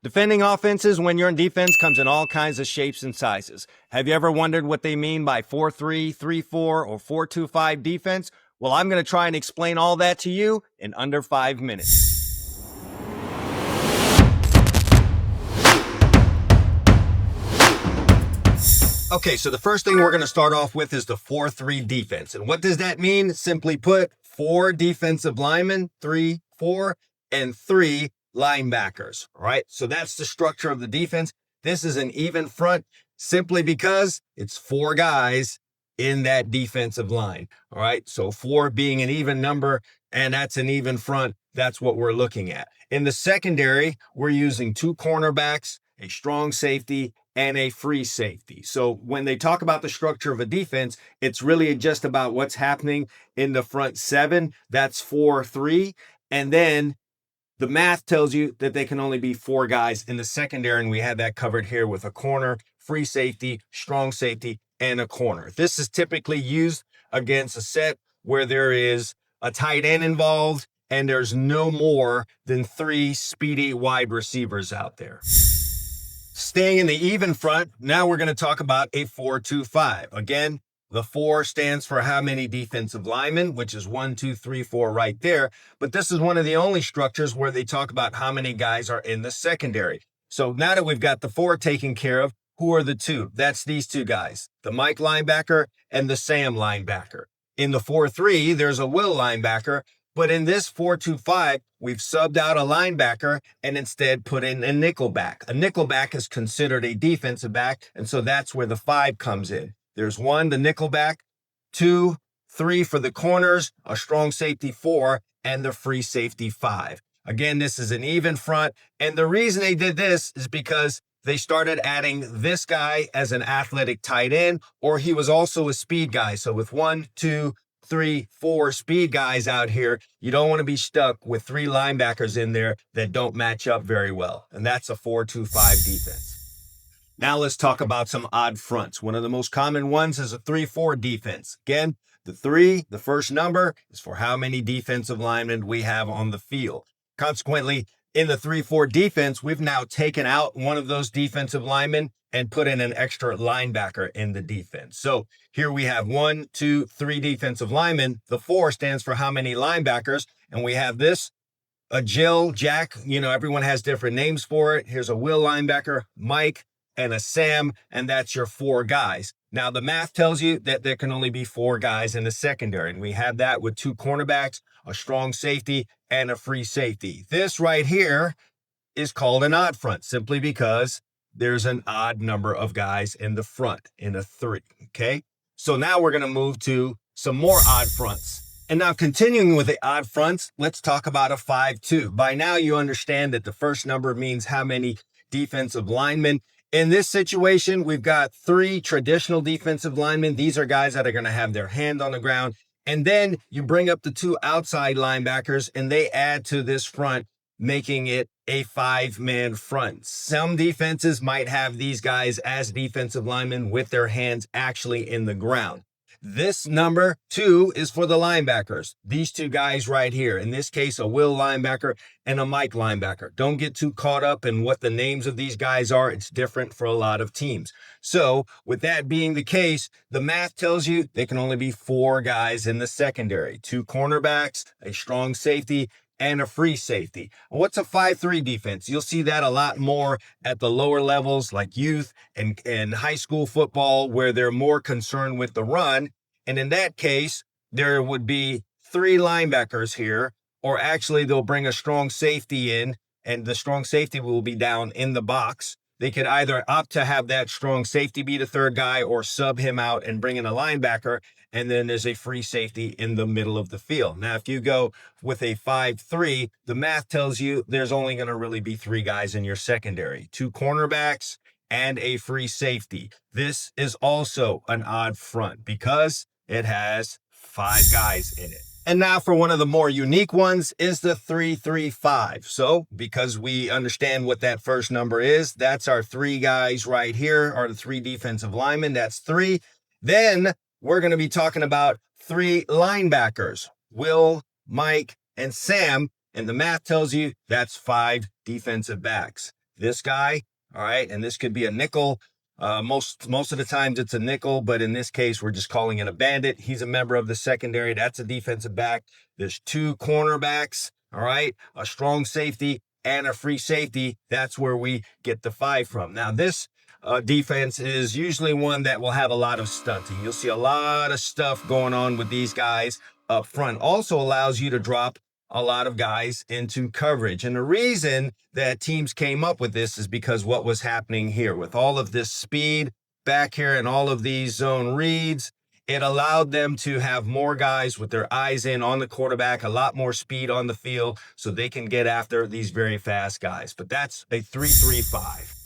Defending offenses when you're in defense comes in all kinds of shapes and sizes. Have you ever wondered what they mean by 4-3, 3-4, or 4-2-5 defense? Well, I'm going to try and explain all that to you in under 5 minutes. Okay, so the first thing we're going to start off with is the 4-3 defense. And what does that mean? Simply put, 4 defensive linemen, 3, 4, and 3 linebackers, all right? So that's the structure of the defense. This is an even front simply because it's 4 guys in that defensive line, all right? So 4 being an even number, and that's an even front. That's what we're looking at. In the secondary, we're using 2 cornerbacks, a strong safety, and a free safety. So when they talk about the structure of a defense, it's really just about what's happening in the front 7. That's 4-3. And then the math tells you that they can only be 4 guys in the secondary, and we have that covered here with a corner, free safety, strong safety, and a corner. This is typically used against a set where there is a tight end involved and there's no more than 3 speedy wide receivers out there. Staying in the even front, now we're going to talk about a 4-2-5. Again, the 4 stands for how many defensive linemen, which is 1, 2, 3, 4 right there. But this is one of the only structures where they talk about how many guys are in the secondary. So now that we've got the 4 taken care of, who are the 2? That's these 2 guys, the Mike linebacker and the Sam linebacker. In the 4-3, there's a Will linebacker. But in this 4-2-5, we've subbed out a linebacker and instead put in a nickelback. A nickelback is considered a defensive back, and so that's where the 5 comes in. There's 1, the nickelback, 2, 3 for the corners, a strong safety 4, and the free safety 5. Again, this is an even front, and the reason they did this is because they started adding this guy as an athletic tight end, or he was also a speed guy. So with 1, 2, 3, 4 speed guys out here, you don't want to be stuck with 3 linebackers in there that don't match up very well. And that's a 4-2-5 defense. Now let's talk about some odd fronts. One of the most common ones is a 3-4 defense. Again, the 3, the first number, is for how many defensive linemen we have on the field. Consequently, in the 3-4 defense, we've now taken out one of those defensive linemen and put in an extra linebacker in the defense. So here we have 1, 2, 3 defensive linemen. The 4 stands for how many linebackers. And we have this, a Jill, Jack, everyone has different names for it. Here's a Will linebacker, Mike, and a Sam, and that's your 4 guys. Now the math tells you that there can only be 4 guys in the secondary. And we have that with 2 cornerbacks, a strong safety, and a free safety. This right here is called an odd front simply because there's an odd number of guys in the front in a 3, okay? So now we're going to move to some more odd fronts. And now continuing with the odd fronts, let's talk about a 5-2. By now you understand that the first number means how many defensive linemen. In this situation, we've got 3 traditional defensive linemen. These are guys that are going to have their hand on the ground. And then you bring up the 2 outside linebackers and they add to this front, making it a 5-man front. Some defenses might have these guys as defensive linemen with their hands actually in the ground. This number 2 is for the linebackers. These 2 guys right here. In this case, a Will linebacker and a Mike linebacker. Don't get too caught up in what the names of these guys are. It's different for a lot of teams. So with that being the case, the math tells you there can only be 4 guys in the secondary. 2 cornerbacks, a strong safety, and a free safety. What's a 5-3 defense? You'll see that a lot more at the lower levels like youth and high school football where they're more concerned with the run. And in that case, there would be 3 linebackers here, or actually they'll bring a strong safety in and the strong safety will be down in the box. They could either opt to have that strong safety be the 3rd guy or sub him out and bring in a linebacker. And then there's a free safety in the middle of the field. Now, if you go with a 5-3, the math tells you there's only going to really be 3 guys in your secondary, 2 cornerbacks and a free safety. This is also an odd front because it has 5 guys in it. And now for one of the more unique ones is the 3-3-5. So because we understand what that first number is, that's our 3 guys right here are the 3 defensive linemen. That's 3. Then we're going to be talking about 3 linebackers, Will, Mike, and Sam. And the math tells you that's 5 defensive backs. This guy, all right, and this could be a nickel. Most of the times it's a nickel, but in this case, we're just calling it a bandit. He's a member of the secondary. That's a defensive back. There's 2 cornerbacks, all right, a strong safety and a free safety. That's where we get the 5 from. Now, this defense is usually one that will have a lot of stunting. You'll see a lot of stuff going on with these guys up front. Also allows you to drop a lot of guys into coverage. And the reason that teams came up with this is because what was happening here with all of this speed back here and all of these zone reads, it allowed them to have more guys with their eyes in on the quarterback, a lot more speed on the field so they can get after these very fast guys. But that's a 3-3-5.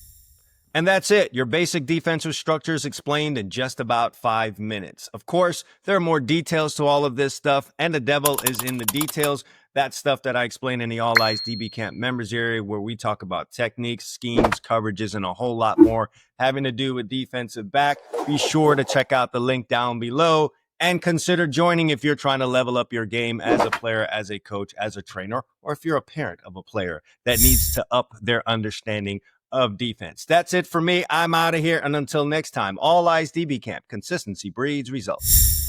And that's it. Your basic defensive structures explained in just about 5 minutes. Of course, there are more details to all of this stuff, and the devil is in the details. That's stuff that I explain in the All Eyes DB Camp members area, where we talk about techniques, schemes, coverages, and a whole lot more having to do with defensive back. Be sure to check out the link down below and consider joining if you're trying to level up your game as a player, as a coach, as a trainer, or if you're a parent of a player that needs to up their understanding of defense. That's it for me. I'm out of here. And until next time, All Eyes DB Camp. Consistency breeds results.